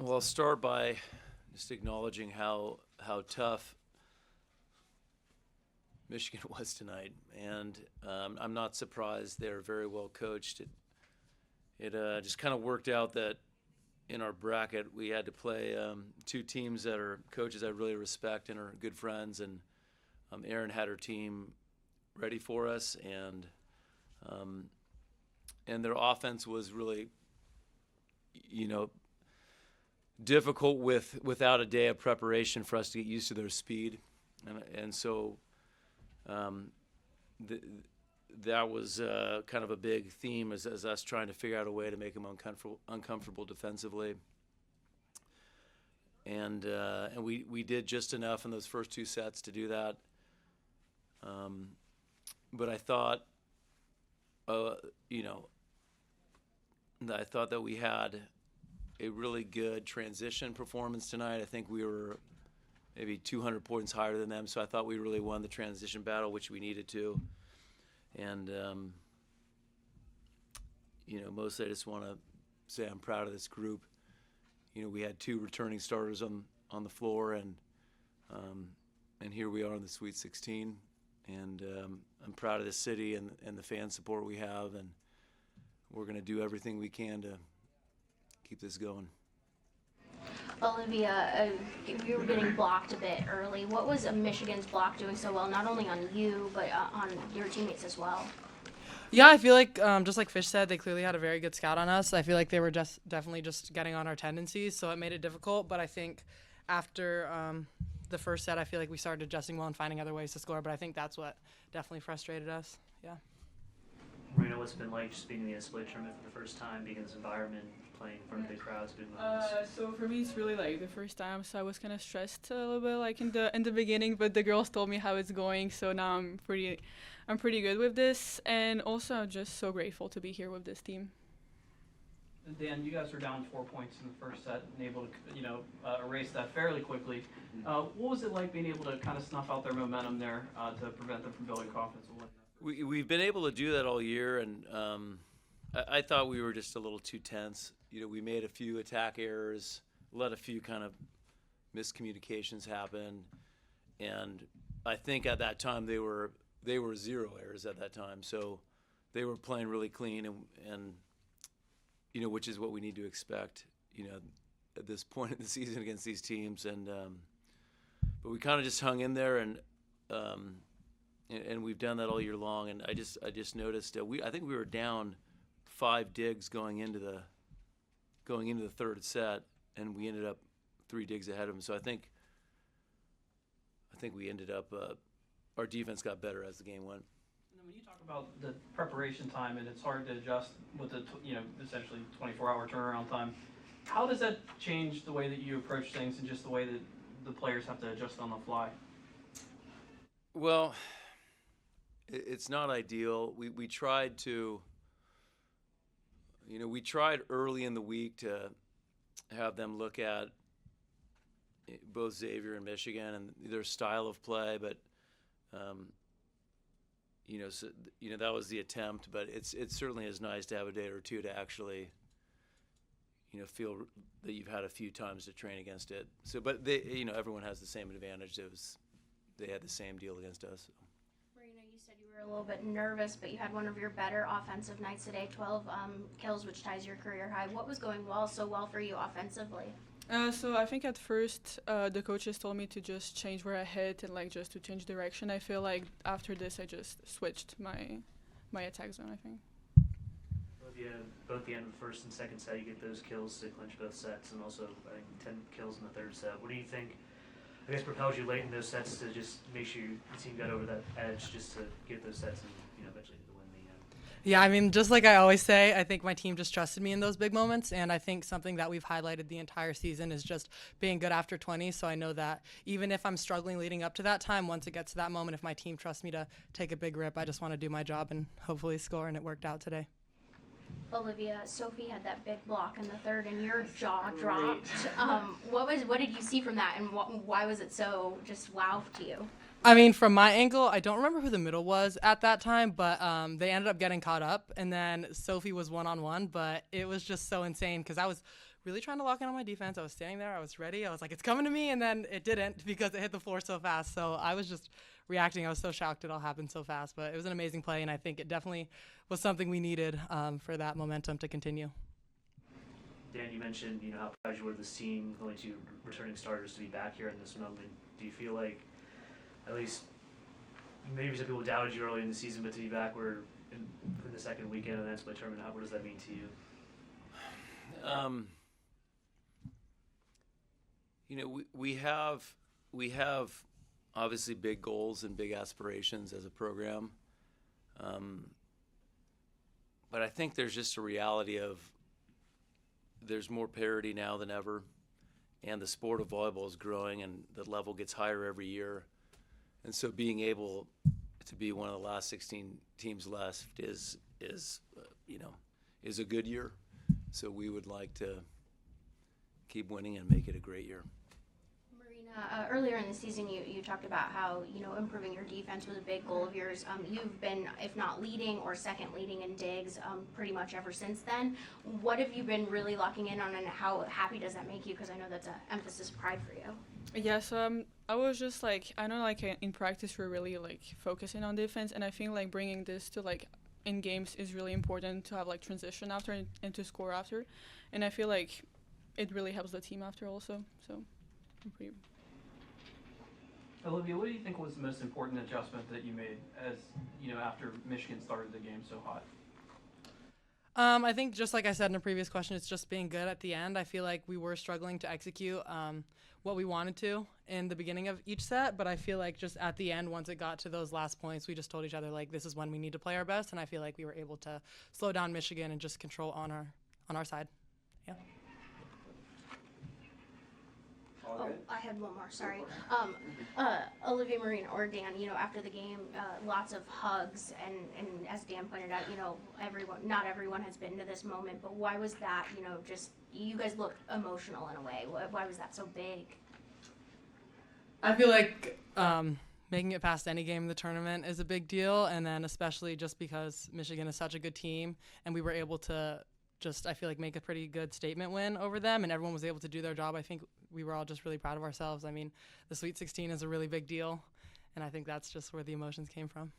Well, I'll start by just acknowledging how tough Michigan was tonight, and I'm not surprised. They're very well coached. It just kind of worked out that in our bracket we had to play two teams that are coaches I really respect and are good friends, and Erin had her team ready for us, um, and their offense was really, you know, difficult without a day of preparation for us to get used to their speed, and so th- that was kind of a big theme as us trying to figure out a way to make them uncomfortable defensively, and we did just enough in those first two sets to do that. But I thought, you know, I thought that we had a really good transition performance tonight. I think we were maybe 200 points higher than them, so I thought we really won the transition battle, which we needed to. And, you know, mostly I just want to say I'm proud of this group. You know, we had two returning starters on the floor, and here we are in the Sweet 16. And I'm proud of the city and the fan support we have, and we're going to do everything we can to keep this going. Olivia, you were getting blocked a bit early. What was Michigan's block doing so well, not only on you, but on your teammates as well? Yeah, I feel like, just like Fish said, they clearly had a very good scout on us. I feel like they were definitely just getting on our tendencies, so it made it difficult. But I think after the first set, I feel like we started adjusting well and finding other ways to score. But I think that's what definitely frustrated us. Yeah. Marina, what's it been like just being in the NCAA tournament for the first time, being in this environment, playing in front of big crowds, big moments? So for me, it's really like the first time, so I was kind of stressed a little bit, like in the beginning. But the girls told me how it's going, so now I'm pretty good with this, and also I'm just so grateful to be here with this team. Dan, you guys were down 4 points in the first set and able to, erase that fairly quickly. What was it like being able to kind of snuff out their momentum there to prevent them from building confidence? We've been able to do that all year, and I thought we were just a little too tense. You know, we made a few attack errors, let a few kind of miscommunications happen, and I think at that time they were 0 errors at that time, so they were playing really clean, and you know, which is what we need to expect, you know, at this point in the season against these teams, and but we kind of just hung in there, and we've done that all year long. And I just noticed I think we were down 5 digs going into the third set, and we ended up 3 digs ahead of them. So I think we ended up our defense got better as the game went. And then when you talk about the preparation time and it's hard to adjust with the essentially 24-hour turnaround time, how does that change the way that you approach things and just the way that the players have to adjust on the fly? Well, it's not ideal. We tried to, we tried early in the week to have them look at both Xavier and Michigan and their style of play, but that was the attempt. But it certainly is nice to have a day or two to actually, feel that you've had a few times to train against it. So, but everyone has the same advantage. They had the same deal against us. So. Marina, you said you were a little bit nervous, but you had one of your better offensive nights today, 12 kills, which ties your career high. What was going so well for you offensively? So I think at first the coaches told me to just change where I hit and just to change direction. I feel like after this I just switched my attack zone, I think. Olivia, both the end of the first and second set, you get those kills to clinch both sets, and also I think 10 kills in the third set. What do you think, I guess, propelled you late in those sets to just make sure the team got over that edge just to get those sets and eventually to win the Yeah, I mean, just like I always say, I think my team just trusted me in those big moments, and I think something that we've highlighted the entire season is just being good after 20, so I know that even if I'm struggling leading up to that time, once it gets to that moment, if my team trusts me to take a big rip, I just want to do my job and hopefully score, and it worked out today. Olivia, Sophie had that big block in the third, and your jaw dropped. What did you see from that, and why was it so just wow to you? I mean, from my angle, I don't remember who the middle was at that time, but they ended up getting caught up, and then Sophie was one-on-one, but it was just so insane because I was really trying to lock in on my defense. I was standing there. I was ready. I was like, it's coming to me. And then it didn't because it hit the floor so fast. So I was just reacting. I was so shocked it all happened so fast. But it was an amazing play, and I think it definitely was something we needed for that momentum to continue. Dan, you mentioned how proud you were of this team, only two returning starters to be back here in this moment. Do you feel like, at least maybe some people doubted you early in the season, but to be back in the second weekend of the NCAA tournament, what does that mean to you? We have obviously big goals and big aspirations as a program, but I think there's just a reality of there's more parity now than ever, and the sport of volleyball is growing, and the level gets higher every year, and so being able to be one of the last 16 teams left is a good year. So we would like to keep winning and make it a great year. Marina, earlier in the season, you talked about how improving your defense was a big goal of yours. You've been, if not leading or second leading in digs, pretty much ever since then. What have you been really locking in on, and how happy does that make you? Because I know that's an emphasis pride for you. Yeah, so I was just like, I know like in practice we're really like focusing on defense, and I think like bringing this to like in games is really important to have like transition after and to score after, and I feel like it really helps the team after also. So I'm pretty. Olivia, what do you think was the most important adjustment that you made as after Michigan started the game so hot? I think just like I said in a previous question, it's just being good at the end. I feel like we were struggling to execute what we wanted to in the beginning of each set, but I feel like just at the end, once it got to those last points, we just told each other like this is when we need to play our best, and I feel like we were able to slow down Michigan and just control on our side. Yeah. Oh, I had one more, sorry. Olivia, Marina, or Dan, after the game, lots of hugs, and as Dan pointed out, not everyone has been to this moment, but why was that, just, you guys looked emotional in a way. Why was that so big? I feel like making it past any game in the tournament is a big deal, and then especially just because Michigan is such a good team, and we were able to I feel like make a pretty good statement win over them, and everyone was able to do their job. I think we were all just really proud of ourselves. I mean, the Sweet 16 is a really big deal, and I think that's just where the emotions came from.